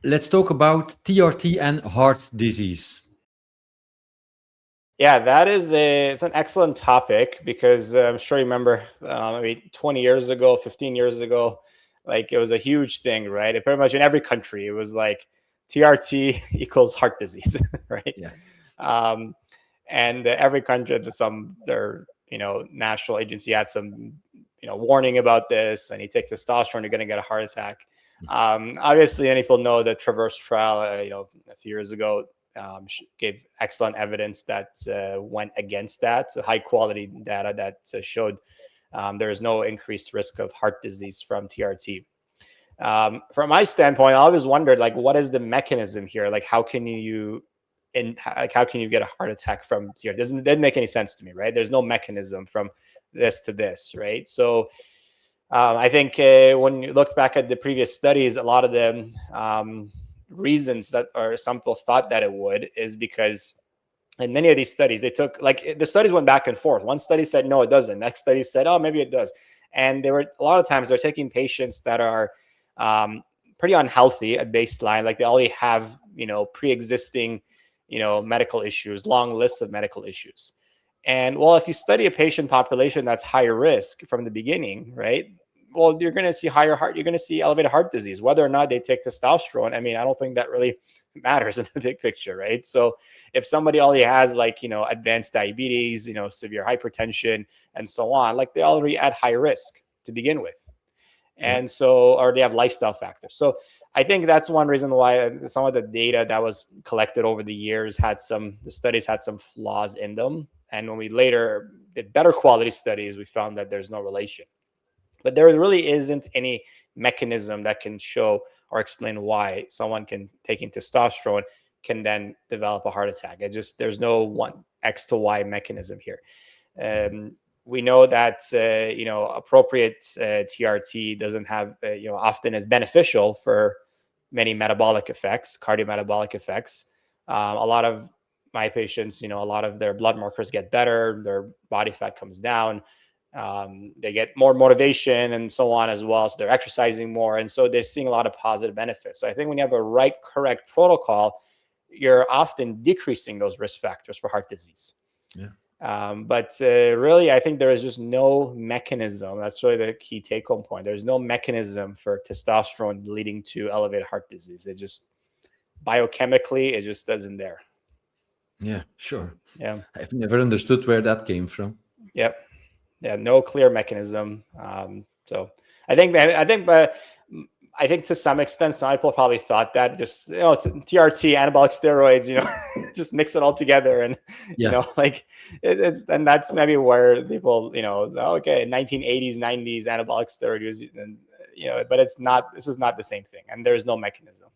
Let's talk about TRT and heart disease. Yeah, it's an excellent topic because I'm sure you remember maybe 20 years ago, 15 years ago, like it was a huge thing, right? Pretty much in every country, it was like TRT equals heart disease, right? Yeah. Um, and every country had their national agency had some warning about this, and you take testosterone, you're going to get a heart attack. Obviously, many people know the Traverse trial, a few years ago, gave excellent evidence that went against that. So high quality data that showed there is no increased risk of heart disease from TRT. From my standpoint, I always wondered, like, what is the mechanism here? Like, how can you how can you get a heart attack from TRT? Didn't make any sense to me, right? There's no mechanism from this to this, right? So I think when you look back at the previous studies, a lot of the reasons that, or some people thought that it would, is because in many of these studies, they took, like, the studies went back and forth. One study said, no, it doesn't. Next study said, oh, maybe it does. And they were, a lot of times they're taking patients that are pretty unhealthy at baseline. Like they already have, pre-existing, medical issues, long lists of medical issues. And well, if you study a patient population that's higher risk from the beginning, right? Well, you're going to see you're going to see elevated heart disease, whether or not they take testosterone. I mean, I don't think that really matters in the big picture, right? So if somebody already has, like, advanced diabetes, severe hypertension and so on, like they're already at high risk to begin with. Yeah. And so, or they have lifestyle factors. So I think that's one reason why some of the data that was collected over the years the studies had some flaws in them. And when we later did better quality studies, we found that there's no relation. But there really isn't any mechanism that can show or explain why someone taking testosterone can then develop a heart attack. There's no one X to Y mechanism here. We know that appropriate TRT doesn't have often is beneficial for many metabolic effects, cardiometabolic effects. A lot of my patients, a lot of their blood markers get better, their body fat comes down, they get more motivation and so on as well. So they're exercising more, and so they're seeing a lot of positive benefits. So I think when you have a correct protocol, you're often decreasing those risk factors for heart disease. Yeah. But really, I think there is just no mechanism. That's really the key take-home point. There's no mechanism for testosterone leading to elevated heart disease. It just biochemically, it just doesn't there. Yeah, sure. Yeah. I've never understood where that came from. Yep. Yeah. No clear mechanism. So I think to some extent, some people probably thought that just, TRT, anabolic steroids, just mix it all together. And, Yeah. like and that's maybe where people, okay, 1980s, 90s, anabolic steroid use, and, but this is not the same thing. And there's no mechanism.